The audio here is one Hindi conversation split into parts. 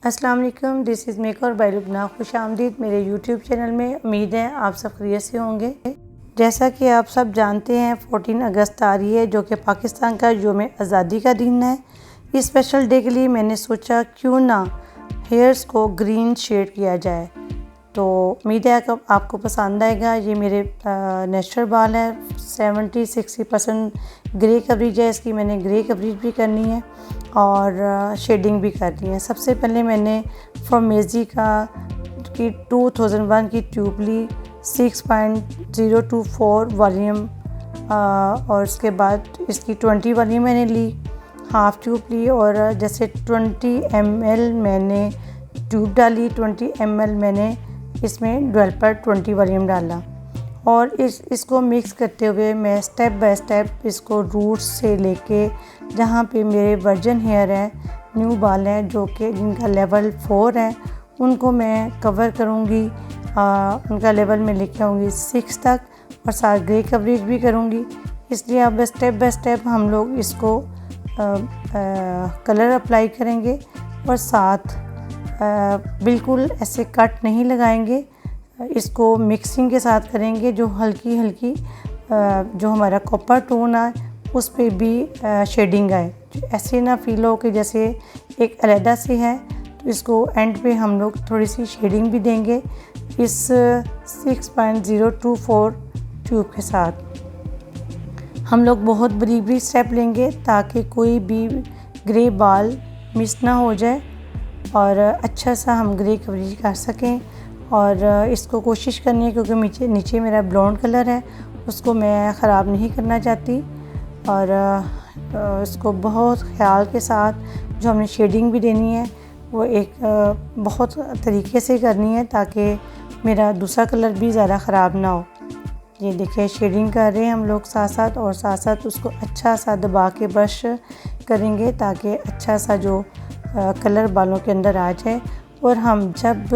अस्सलाम वालेकुम, this is maker by Lubna. खुश आमदीद मेरे यूट्यूब चैनल में। उम्मीद है आप सब खैरियत से होंगे। जैसा कि आप सब जानते हैं 14 अगस्त आ रही है, जो कि पाकिस्तान का यौम आज़ादी का दिन है। इस स्पेशल डे के लिए मैंने सोचा क्यों ना हेयर्स को ग्रीन शेड किया जाए। तो उम्मीद है कि आपको पसंद आएगा। ये मेरे नेचुरल बाल है, 70-60% ग्रे कवरेज है इसकी। मैंने ग्रे कवरेज भी करनी है और शेडिंग भी करनी है। सबसे पहले मैंने फॉर्मेजी की 2001 की ट्यूब ली, 6.024 वॉल्यूम, और उसके बाद इसकी 20 वॉल्यूम मैंने ली, हाफ़ ट्यूब ली। और जैसे 20 ml मैंने ट्यूब डाली, 20 ml मैंने इसमें डेवलपर 20 वॉल्यूम डाला। और इसको मिक्स करते हुए मैं स्टेप बाय स्टेप इसको रूट्स से लेके जहाँ पे मेरे वर्जन हेयर हैं, न्यू बाल हैं, जो कि जिनका लेवल 4 है, उनको मैं कवर करूँगी। उनका लेवल में लेके आऊँगी 6 तक, और साथ ग्रे कवरेज भी करूँगी। इसलिए अब स्टेप बाय स्टेप हम लोग इसको कलर अप्लाई करेंगे और साथ बिल्कुल ऐसे कट नहीं लगाएंगे। इसको मिक्सिंग के साथ करेंगे, जो हल्की हल्की जो हमारा कॉपर टोन है उस पे भी शेडिंग आए, ऐसे ना फील हो कि जैसे एक अलहदा से है। तो इसको एंड पे हम लोग थोड़ी सी शेडिंग भी देंगे इस 6.024 ट्यूब के साथ। हम लोग बहुत बरीक स्टेप लेंगे ताकि कोई भी ग्रे बाल मिस ना हो जाए और अच्छा सा हम ग्रे कवरेज कर सकें। और इसको कोशिश करनी है, क्योंकि नीचे मेरा ब्लॉन्ड कलर है, उसको मैं ख़राब नहीं करना चाहती। और इसको बहुत ख्याल के साथ जो हमने शेडिंग भी देनी है वो एक बहुत तरीके से करनी है ताकि मेरा दूसरा कलर भी ज़्यादा ख़राब ना हो। ये देखिए शेडिंग कर रहे हैं हम लोग साथ साथ, और साथ साथ उसको अच्छा सा दबा के ब्रश करेंगे ताकि अच्छा सा जो कलर बालों के अंदर आ जाए। और हम जब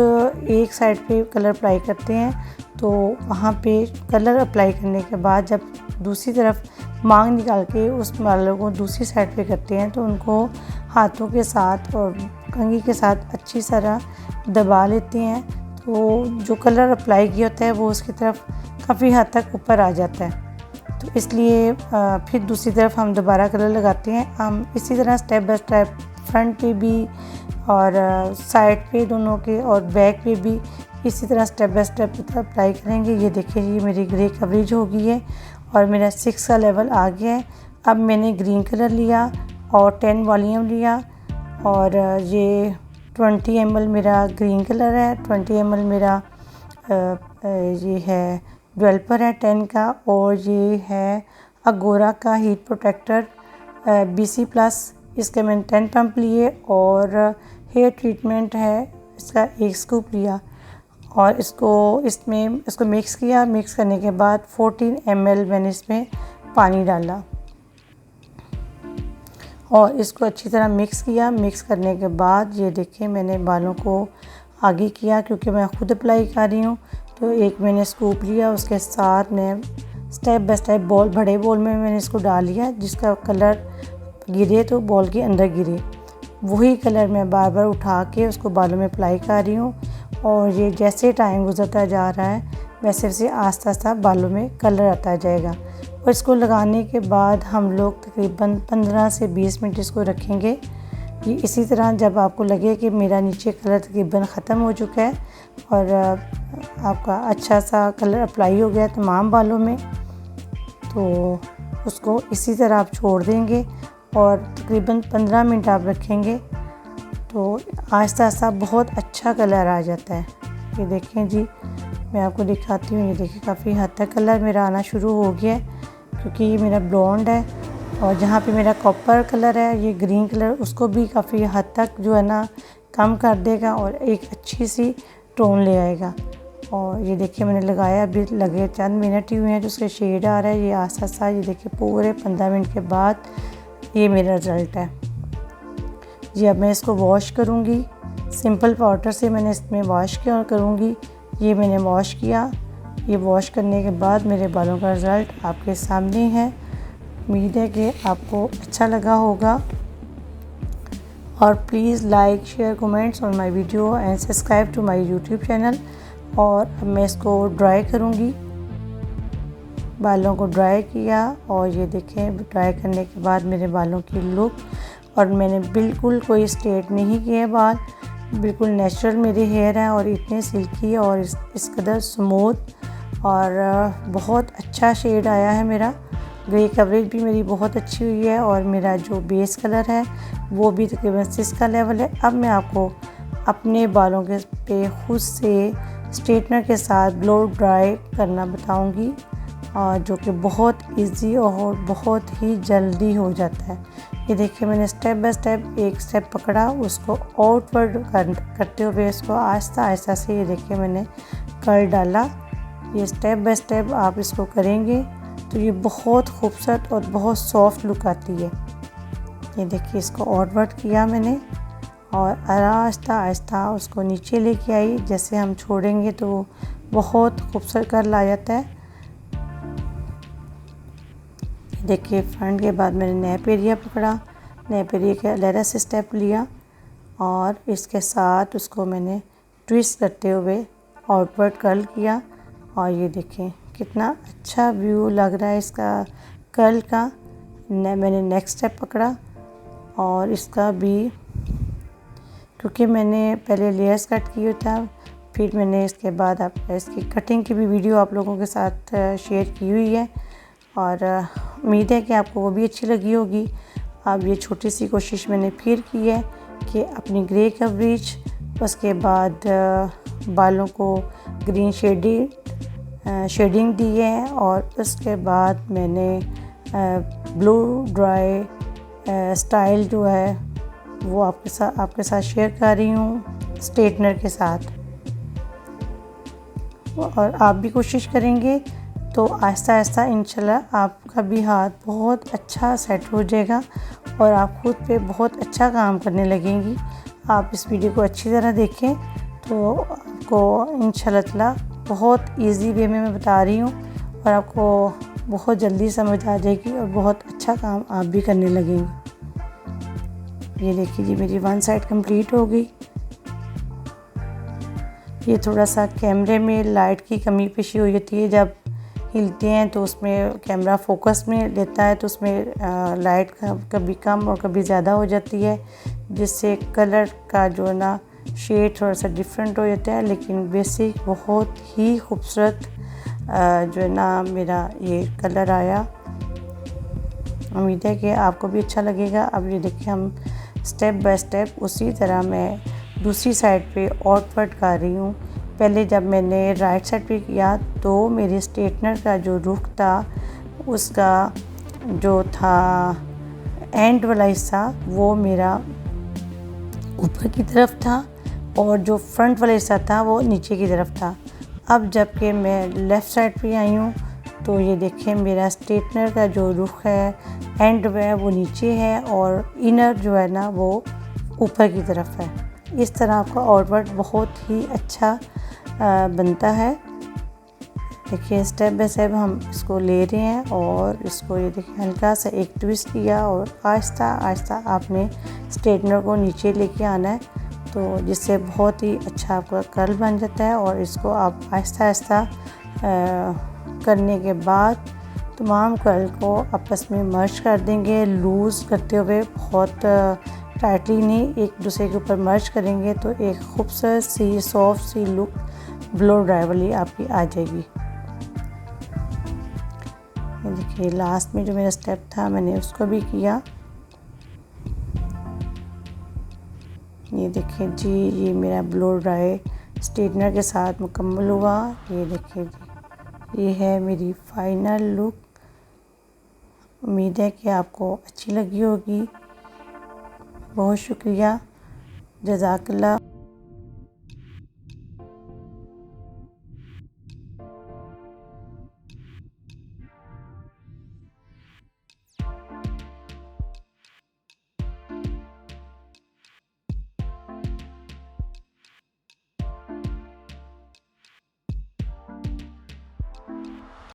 एक साइड पे कलर अप्लाई करते हैं तो वहाँ पे कलर अप्लाई करने के बाद जब दूसरी तरफ मांग निकाल के उस बालों को दूसरी साइड पे करते हैं तो उनको हाथों के साथ और कंघी के साथ अच्छी तरह दबा लेते हैं। तो जो कलर अप्लाई किया होता है वो उसकी तरफ काफ़ी हद तक ऊपर आ जाता है। तो इसलिए फिर दूसरी तरफ हम दोबारा कलर लगाते हैं। हम इसी तरह स्टेप बाय स्टेप फ्रंट पे भी और साइड पे दोनों के और बैक पे भी इसी तरह स्टेप बाय स्टेप अप्लाई करेंगे। ये देखिए जी मेरी ग्रे कवरेज हो गई है और मेरा 6 का लेवल आ गया है। अब मैंने ग्रीन कलर लिया और 10 वॉल्यूम लिया, और ये 20 ml मेरा ग्रीन कलर है, 20 ml मेरा ये है डेवलपर है 10 का, और ये है अगोरा का हीट प्रोटेक्टर BC+। इसके मैंने 10 पंप लिए, और हेयर ट्रीटमेंट है इसका 1 स्कूप लिया, और इसको मिक्स किया। मिक्स करने के बाद 14 ml मैंने इसमें पानी डाला और इसको अच्छी तरह मिक्स किया। मिक्स करने के बाद ये देखिए मैंने बालों को आगे किया, क्योंकि मैं खुद अप्लाई कर रही हूँ। तो एक मैंने स्कूप लिया, उसके साथ मैं स्टेप बाय स्टेप बड़े बोल में मैंने इसको डाल लिया, जिसका कलर गिरे तो बॉल के अंदर गिरे। वही कलर मैं बार बार उठा के उसको बालों में अप्लाई कर रही हूँ, और ये जैसे टाइम गुजरता जा रहा है वैसे वैसे आस्ता आस्ता बालों में कलर आता जाएगा। और इसको लगाने के बाद हम लोग तकरीबन 15 से 20 मिनट इसको रखेंगे। ये इसी तरह जब आपको लगे कि मेरा नीचे कलर तकरीबन ख़त्म हो चुका है और आपका अच्छा सा कलर अप्लाई हो गया तमाम बालों में, तो उसको इसी तरह आप छोड़ देंगे और तकरीबन 15 मिनट आप रखेंगे। तो आहिस्ता आहिस्ता बहुत अच्छा कलर आ जाता है। ये देखें जी मैं आपको दिखाती हूँ। ये देखिए काफ़ी हद तक कलर मेरा आना शुरू हो गया है, क्योंकि ये मेरा ब्लॉन्ड है, और जहाँ पे मेरा कॉपर कलर है ये ग्रीन कलर उसको भी काफ़ी हद तक जो है ना कम कर देगा और एक अच्छी सी टोन ले आएगा। और ये देखिए मैंने लगाया, अभी लगे चंद मिनट ही हुए हैं जो उसके शेड आ रहा है। ये आस्ता आस्ता ये देखिए पूरे 15 मिनट के बाद ये मेरा रिज़ल्ट है जी। अब मैं इसको वॉश करूँगी, सिंपल वाटर से मैंने इसमें वॉश किया और करूँगी। ये मैंने वॉश किया। ये वॉश करने के बाद मेरे बालों का रिज़ल्ट आपके सामने है। उम्मीद है कि आपको अच्छा लगा होगा। और please like share comments on my video and subscribe to my YouTube channel. और अब मैं इसको ड्राई करूँगी। बालों को ड्राई किया और ये देखें ड्राई करने के बाद मेरे बालों की लुक, और मैंने बिल्कुल कोई स्ट्रेट नहीं किए बाल, बिल्कुल नेचुरल मेरे हेयर हैं और इतने सिल्की और इस कदर स्मूथ और बहुत अच्छा शेड आया है मेरा। ग्रे कवरेज भी मेरी बहुत अच्छी हुई है और मेरा जो बेस कलर है वो भी तकरीबन 6 का लेवल है। अब मैं आपको अपने बालों के पे खुद से स्ट्रेटनर के साथ ब्लो ड्राई करना बताऊंगी, और जो कि बहुत इजी और बहुत ही जल्दी हो जाता है। ये देखिए मैंने स्टेप बाय स्टेप एक स्टेप पकड़ा, उसको आउटवर्ड करते हुए इसको आहिस्ता आहिस्ता से ये देखिए मैंने कर डाला। ये स्टेप बाय स्टेप आप इसको करेंगे तो ये बहुत खूबसूरत और बहुत सॉफ्ट लुक आती है। ये देखिए इसको आउटवर्ड किया मैंने और आहिस्ता आहिस्ता उसको नीचे लेके आई। जैसे हम छोड़ेंगे तो बहुत खूबसूरत कर्ल आ जाता है। देखिए फ्रंट के बाद मैंने नैप एरिया पकड़ा, नैप एरिया के अलहदा से स्टेप लिया और इसके साथ उसको मैंने ट्विस्ट करते हुए आउटवर्ड कर्ल किया। और ये देखें कितना अच्छा व्यू लग रहा है इसका कर्ल का। मैंने नेक्स्ट स्टेप पकड़ा और इसका भी, क्योंकि मैंने पहले लेयर्स कट किया था, फिर मैंने इसके बाद आप इसकी कटिंग की भी वीडियो आप लोगों के साथ शेयर की हुई है और उम्मीद है कि आपको वो भी अच्छी लगी होगी। अब ये छोटी सी कोशिश मैंने फिर की है कि अपनी ग्रे कवरेज, उसके बाद बालों को ग्रीन शेडिंग दी है और उसके बाद मैंने ब्लो ड्राई स्टाइल जो है वो आपके साथ शेयर कर रही हूँ स्ट्रेटनर के साथ। और आप भी कोशिश करेंगे तो आहिस्ता आहिस्ता इंशाल्लाह आपका भी हाथ बहुत अच्छा सेट हो जाएगा और आप खुद पे बहुत अच्छा काम करने लगेंगी। आप इस वीडियो को अच्छी तरह देखें तो आपको इंशाल्लाह ताला बहुत इजी वे में मैं बता रही हूँ और आपको बहुत जल्दी समझ आ जाएगी और बहुत अच्छा काम आप भी करने लगेंगे। ये देखिए जी मेरी वन साइड कंप्लीट हो गई। ये थोड़ा सा कैमरे में लाइट की कमी पेशी हो जाती है, जब हिलते हैं तो उसमें कैमरा फोकस में लेता है तो उसमें लाइट कभी कम और कभी ज़्यादा हो जाती है, जिससे कलर का जो है ना शेड थोड़ा सा डिफरेंट हो जाता है। लेकिन बेसिक बहुत ही खूबसूरत जो है ना मेरा ये कलर आया। उम्मीद है कि आपको भी अच्छा लगेगा। अब ये देखिए हम स्टेप बाय स्टेप उसी तरह मैं दूसरी साइड पे आउटवर्ड कर रही हूँ। पहले जब मैंने राइट साइड पे किया तो मेरे स्ट्रेटनर का जो रुख था उसका जो था एंड वाला हिस्सा वो मेरा ऊपर की तरफ था और जो फ्रंट वाला हिस्सा था वो नीचे की तरफ था। अब जबकि मैं लेफ़्ट साइड पे आई हूँ तो ये देखें मेरा स्ट्रेटनर का जो रुख है एंड है वो नीचे है और इनर जो है ना वो ऊपर की तरफ है। इस तरह आपका आउटवर्ड बहुत ही अच्छा बनता है। देखिए स्टेप बाय स्टेप हम इसको ले रहे हैं और इसको ये देखिए हल्का सा एक ट्विस्ट किया और आहिस्ता आहिस्ता आपने स्ट्रेटनर को नीचे लेके आना है, तो जिससे बहुत ही अच्छा आपका कर्ल बन जाता है। और इसको आप आहिस्ता आहिस्ता करने के बाद तमाम कर्ल को आपस में मर्ज कर देंगे, लूज़ करते हुए, बहुत टाइटली नहीं, एक दूसरे के ऊपर मर्ज करेंगे तो एक खूबसूरत सी soft see look blow dry वाली आपकी आ जाएगी। ये देखिए लास्ट में जो मेरा स्टेप था मैंने उसको भी किया। ये देखिए जी ये मेरा ब्लो ड्राई स्ट्रेटनर के साथ मुकम्मल हुआ। ये देखिए जी ये है मेरी फाइनल लुक। उम्मीद है कि आपको अच्छी लगी होगी। बहुत शुक्रिया, जज़ाकल्लाह।